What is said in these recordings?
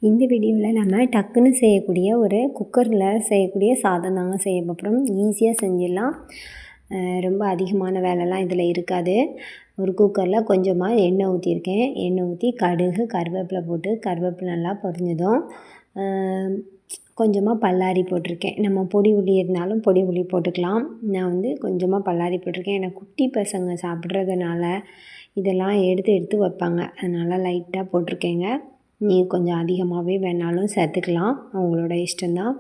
இந்த வீடியோவில் நம்ம டக்குன்னு செய்யக்கூடிய ஒரு குக்கரில் செய்யக்கூடிய சாதம் தாங்க செய்ய போகிறோம். ஈஸியாக செஞ்சிடலாம். ரொம்ப அதிகமான வேலைலாம் இதில் இருக்காது. ஒரு குக்கரில் கொஞ்சமாக எண்ணெய் ஊற்றிருக்கேன். எண்ணெய் ஊற்றி கடுகு கருவேப்பிலை போட்டு கருவேப்பிலை நல்லா பொரிஞ்சதும் கொஞ்சமாக பல்லாரி போட்டிருக்கேன். நம்ம பொடி உள்ளி இருந்தாலும் பொடி உள்ளி போட்டுக்கலாம். நான் வந்து கொஞ்சமாக பல்லாரி போட்டிருக்கேன். ஏன்னா குட்டி பசங்க சாப்பிட்றதுனால இதெல்லாம் எடுத்து வைப்பாங்க. அதனால் லைட்டாக போட்டிருக்கேங்க. நீங்கள் கொஞ்சம் அதிகமாகவே வேணாலும் சேர்த்துக்கலாம், அவங்களோட இஷ்டம்தான்.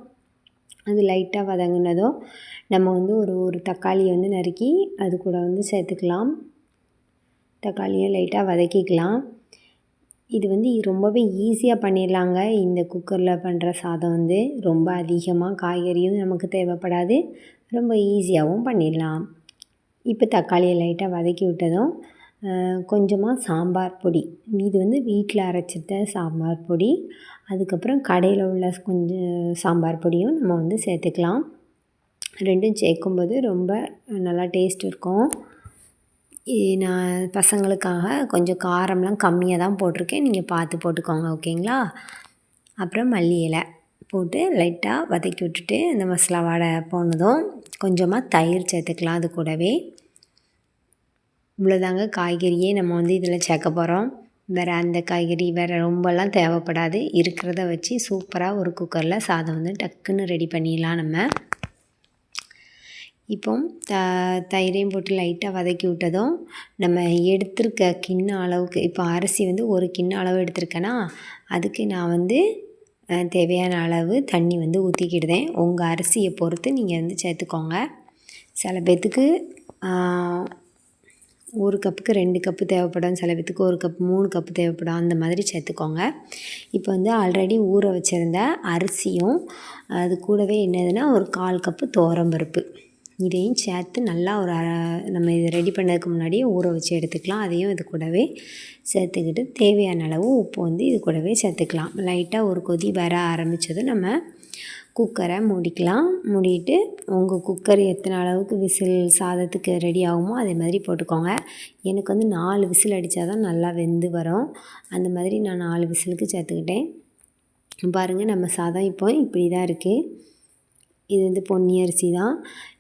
அது லைட்டாக வதங்கினதும் நம்ம வந்து ஒரு தக்காளியை வந்து நறுக்கி அது கூட வந்து சேர்த்துக்கலாம். தக்காளியை லைட்டாக வதக்கிக்கலாம். இது வந்து ரொம்பவே ஈஸியாக பண்ணிடலாங்க. இந்த குக்கரில் பண்ணுற சாதம் வந்து ரொம்ப அதிகமாக காய்கறியும் நமக்கு தேவைப்படாது, ரொம்ப ஈஸியாகவும் பண்ணிடலாம். இப்போ தக்காளியை லைட்டாக வதக்கி விட்டதும் கொஞ்சமாக சாம்பார் பொடி, இது வந்து வீட்டில் அரைச்சிட்ட சாம்பார் பொடி, அதுக்கப்புறம் கடையில் உள்ள கொஞ்சம் சாம்பார் பொடியும் நம்ம வந்து சேர்த்துக்கலாம். ரெண்டும் சேர்க்கும்போது ரொம்ப நல்லா டேஸ்ட் இருக்கும். நான் பசங்களுக்காக கொஞ்சம் காரம்லாம் கம்மியாக தான் போட்டிருக்கேன், நீங்கள் பார்த்து போட்டுக்கோங்க, ஓகேங்களா. அப்புறம் மல்லி இலை போட்டு லைட்டாக வதக்கி விட்டுட்டு இந்த மசாலா வாடை போனதும் கொஞ்சமாக தயிர் சேர்த்துக்கலாம். அது கூடவே இவ்வளோதாங்க காய்கறியே நம்ம வந்து இதில் சேர்க்க போகிறோம். வேறு அந்த காய்கறி வேறு ரொம்பலாம் தேவைப்படாது. இருக்கிறத வச்சு சூப்பராக ஒரு குக்கரில் சாதம் வந்து டக்குன்னு ரெடி பண்ணிடலாம். நம்ம இப்போ தயிரையும் போட்டு லைட்டாக வதக்கி விட்டதும் நம்ம எடுத்திருக்க கிண்ண அளவுக்கு, இப்போ அரிசி வந்து ஒரு கிண்ண அளவு எடுத்திருக்கேன்னா அதுக்கு நான் வந்து தேவையான அளவு தண்ணி வந்து ஊற்றிக்கிடுதேன். உங்கள் அரிசியை பொறுத்து நீங்கள் வந்து சேர்த்துக்கோங்க. சில பேர்த்துக்கு 1 கப்புக்கு 2 கப்பு தேவைப்படும், சில பேர்த்துக்கு 1 கப் 3 கப்பு தேவைப்படும், அந்த மாதிரி சேர்த்துக்கோங்க. இப்போ வந்து ஆல்ரெடி ஊற வச்சுருந்த அரிசியும் அது கூடவே என்னதுன்னா ஒரு 1/4 கப்பு துவரம்பருப்பு, இதையும் சேர்த்து நல்லா நம்ம இதை ரெடி பண்ணதுக்கு முன்னாடியே ஊற வச்சு எடுத்துக்கலாம். அதையும் இது கூடவே சேர்த்துக்கிட்டு தேவையான அளவு உப்பு வந்து இது கூடவே சேர்த்துக்கலாம். லைட்டாக ஒரு கொதி வர ஆரம்பித்ததும் நம்ம குக்கரை மூடிக்கலாம். மூடிட்டு உங்கள் குக்கர் எத்தனை அளவுக்கு விசில் சாதத்துக்கு ரெடி ஆகுமோ அதே மாதிரி போட்டுக்கோங்க. எனக்கு வந்து 4 விசில் அடித்தா தான் நல்லா வெந்து வரும். அந்த மாதிரி நான் 4 விசிலுக்கு சேர்த்துக்கிட்டேன். பாருங்கள், நம்ம சாதம் இப்போ இப்படி தான் இருக்குது. இது வந்து பொன்னி அரிசி தான்.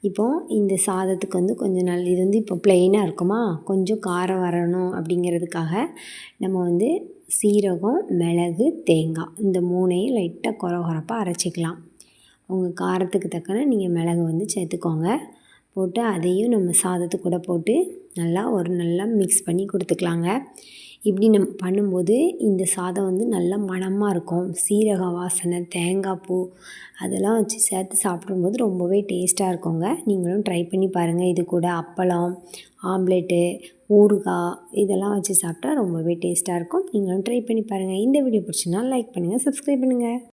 இப்போது இந்த சாதத்துக்கு வந்து கொஞ்சம் இது வந்து இப்போ ப்ளெயினாக இருக்குமா, கொஞ்சம் காரம் வரணும் அப்படிங்கிறதுக்காக நம்ம வந்து சீரகம், மிளகு, தேங்காய் இந்த 3ஐயும் லைட்டாக கொரகொரப்பாக அரைச்சிக்கலாம். உங்கள் காரத்துக்கு தக்கன நீங்கள் மிளகு வந்து சேர்த்துக்கோங்க. போட்டு அதையும் நம்ம சாதத்து கூட போட்டு நல்லா மிக்ஸ் பண்ணி கொடுத்துக்கலாங்க. இப்படி நம்ம பண்ணும்போது இந்த சாதம் வந்து நல்லா மணமாக இருக்கும். சீரக வாசனை, தேங்காய் பூ அதெல்லாம் வச்சு சேர்த்து சாப்பிடும்போது ரொம்பவே டேஸ்ட்டாக இருக்குங்க. நீங்களும் ட்ரை பண்ணி பாருங்கள். இது கூட அப்பளம், ஆம்லேட்டு, ஊறுகாய் இதெல்லாம் வச்சு சாப்பிட்டா ரொம்பவே டேஸ்ட்டாக இருக்கும். நீங்களும் ட்ரை பண்ணி பாருங்கள். இந்த வீடியோ பிடிச்சிருந்தா லைக் பண்ணுங்கள், சப்ஸ்கிரைப் பண்ணுங்கள்.